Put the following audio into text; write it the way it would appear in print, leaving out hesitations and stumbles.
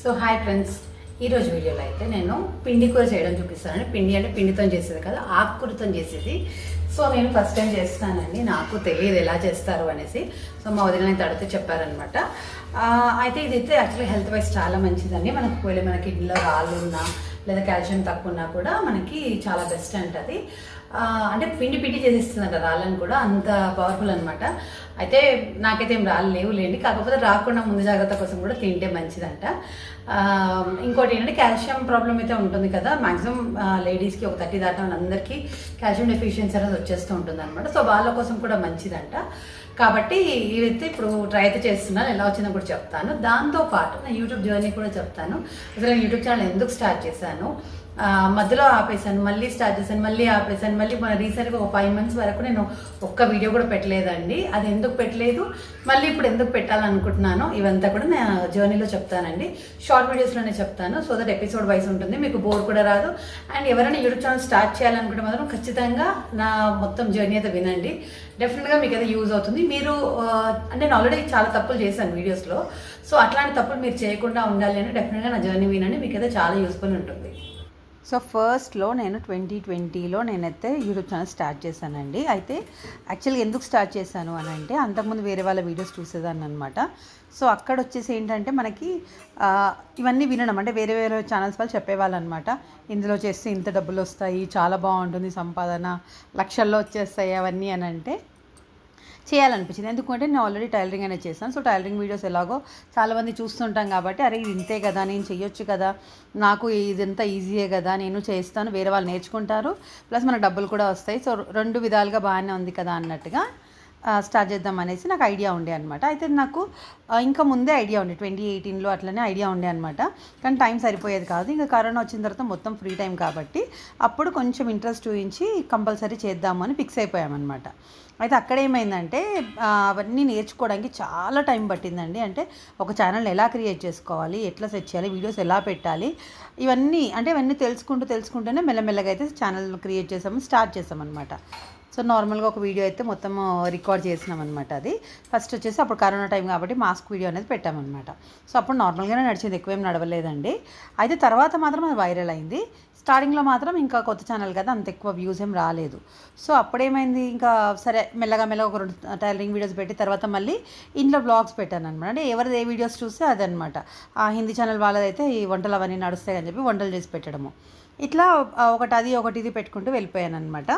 So hi friends, ఈరోజు వీడియోలో అయితే నేను పిండి కూర చేయడం చూపిస్తానండి. పిండి అంటే పిండితో చేసేది కదా, ఆకుకూరతో చేసేది. సో నేను ఫస్ట్ టైం చేస్తానండి, నాకు తెలియదు ఎలా చేస్తారు అనేసి. సో మా వదిన అయితే అడిగితే చెప్పారనమాట. అయితే ఇదైతే యాక్చువల్లీ హెల్త్ వైజ్ చాలా మంచిదండి. మనకు ఒకవేళ మన కిడ్నీలో రాళ్ళు ఉన్నా లేదా కాల్షియం తక్కువ ఉన్నా కూడా మనకి చాలా బెస్ట్ అంటది. అంటే పిండి పిండి చేసేస్తుందంట రాళ్ళని కూడా, అంత పవర్ఫుల్ అనమాట. అయితే నాకైతే ఏం రాళ్ళు లేవులేండి, కాకపోతే రాకుండా ముందు జాగ్రత్త కోసం కూడా తింటే మంచిదంట. ఇంకోటి ఏంటంటే కాల్షియం ప్రాబ్లం అయితే ఉంటుంది కదా, మ్యాక్సిమం లేడీస్కి ఒక 30 దాటిన వాళ్ళందరికీ కాల్షియం డెఫిషియన్సీ అనేది వచ్చేస్తూ ఉంటుంది అనమాట. సో వాళ్ళ కోసం కూడా మంచిదంట. కాబట్టి ఇదైతే ఇప్పుడు ట్రై అయితే చేస్తున్నాను, ఎలా వచ్చిందో కూడా చెప్తాను. దాంతోపాటు నా యూట్యూబ్ జర్నీ కూడా చెప్తాను. అసలు నేను యూట్యూబ్ ఛానల్ ఎందుకు స్టార్ట్ చేశాను, మధ్యలో ఆపేశాను, మళ్ళీ స్టార్ట్ చేశాను, మళ్ళీ ఆపేశాను, మళ్ళీ మన రీసెంట్గా ఒక 5 months వరకు నేను ఒక్క వీడియో కూడా పెట్టలేదండి. అది ఎందుకు పెట్టలేదు, మళ్ళీ ఇప్పుడు ఎందుకు పెట్టాలనుకుంటున్నాను, ఇవంతా కూడా నా జర్నీలో చెప్తానండి. షార్ట్ వీడియోస్లోనే చెప్తాను, సో దట్ ఎపిసోడ్ వైజ్ ఉంటుంది, మీకు బోర్ కూడా రాదు. అండ్ ఎవరైనా యూట్యూబ్ ఛానల్ స్టార్ట్ చేయాలనుకుంటే మాత్రం ఖచ్చితంగా నా మొత్తం జర్నీ అయితే వినండి, డెఫినెట్గా మీకు అయితే యూజ్ అవుతుంది. మీరు అంటే నేను ఆల్రెడీ చాలా తప్పులు చేశాను వీడియోస్లో, సో అట్లాంటి తప్పులు మీరు చేయకుండా ఉండాలి అంటే డెఫినెట్గా నా జర్నీ వినండి, మీకు అయితే చాలా యూస్ఫుల్ ఉంటుంది. సో ఫస్ట్లో నేను 2020లో నేనైతే యూట్యూబ్ ఛానల్ స్టార్ట్ చేశానండి. అయితే యాక్చువల్గా ఎందుకు స్టార్ట్ చేశాను అని అంటే, అంతకుముందు వేరే వాళ్ళ వీడియోస్ చూసేదాన్ని అనమాట. సో అక్కడ వచ్చేసి ఏంటంటే మనకి ఇవన్నీ వినడం, అంటే వేరే వేరే ఛానల్స్ వాళ్ళు చెప్పేవాళ్ళు అనమాట. ఇందులో చేస్తే ఇంత డబ్బులు వస్తాయి, చాలా బాగుంటుంది సంపాదన, లక్షల్లో వచ్చేస్తాయి అవన్నీ అని అంటే చేయాలనిపించింది. ఎందుకంటే నేను ఆల్రెడీ టైలరింగ్ అనేది చేశాను. సో టైలరింగ్ వీడియోస్ ఎలాగో చాలామంది చూస్తుంటాం కాబట్టి, అరే ఇది ఇంతే కదా, నేను చెయ్యొచ్చు కదా, నాకు ఇదంతా ఈజీయే కదా, నేను చేస్తాను, వేరే వాళ్ళు నేర్చుకుంటారు, ప్లస్ మనకు డబ్బులు కూడా వస్తాయి. సో 2 విధాలుగా బాగానే ఉంది కదా అన్నట్టుగా స్టార్ట్ చేద్దాం అనేసి నాకు ఐడియా ఉండే అనమాట. అయితే నాకు ఇంకా ముందే ఐడియా ఉండే, 2018లో అట్లనే ఐడియా ఉండే అనమాట. కానీ టైం సరిపోయేది కాదు. ఇంకా కరోనా వచ్చిన తర్వాత మొత్తం ఫ్రీ టైం కాబట్టి అప్పుడు కొంచెం ఇంట్రెస్ట్ చూపించి కంపల్సరీ చేద్దాము అని ఫిక్స్ అయిపోయామన్నమాట. అయితే అక్కడ ఏమైందంటే అవన్నీ నేర్చుకోవడానికి చాలా టైం పట్టిందండి. అంటే ఒక ఛానల్ ఎలా క్రియేట్ చేసుకోవాలి, ఎట్లా సెట్ చేయాలి, వీడియోస్ ఎలా పెట్టాలి, ఇవన్నీ తెలుసుకుంటూనే మెల్లమెల్లగా అయితే ఛానల్ క్రియేట్ స్టార్ట్ చేసామన్నమాట. సో నార్మల్గా ఒక వీడియో అయితే మొత్తం రికార్డ్ చేసినాం అనమాట. అది ఫస్ట్ వచ్చేసి అప్పుడు కరోనా టైం కాబట్టి మాస్క్ వీడియో అనేది పెట్టామన్నమాట. సో అప్పుడు నార్మల్గానే నడిచింది, ఎక్కువేం నడవలేదండి. అయితే తర్వాత మాత్రం అది వైరల్ అయింది. స్టార్టింగ్లో మాత్రం ఇంకా కొత్త ఛానల్ కదా, అంత ఎక్కువ వ్యూస్ ఏం రాలేదు. సో అప్పుడేమైంది, ఇంకా సరే మెల్లగా ఒక 2 టైలరింగ్ వీడియోస్ పెట్టి తర్వాత మళ్ళీ ఇంట్లో బ్లాగ్స్ పెట్టాను అనమాట. అంటే ఎవరిది ఏ వీడియోస్ చూస్తే అదనమాట. హిందీ ఛానల్ వాళ్ళదైతే ఈ వంటలు అవన్నీ నడుస్తాయి అని చెప్పి వంటలు చేసి పెట్టడము, ఇట్లా ఒకటి ఇది పెట్టుకుంటూ వెళ్ళిపోయాను అనమాట.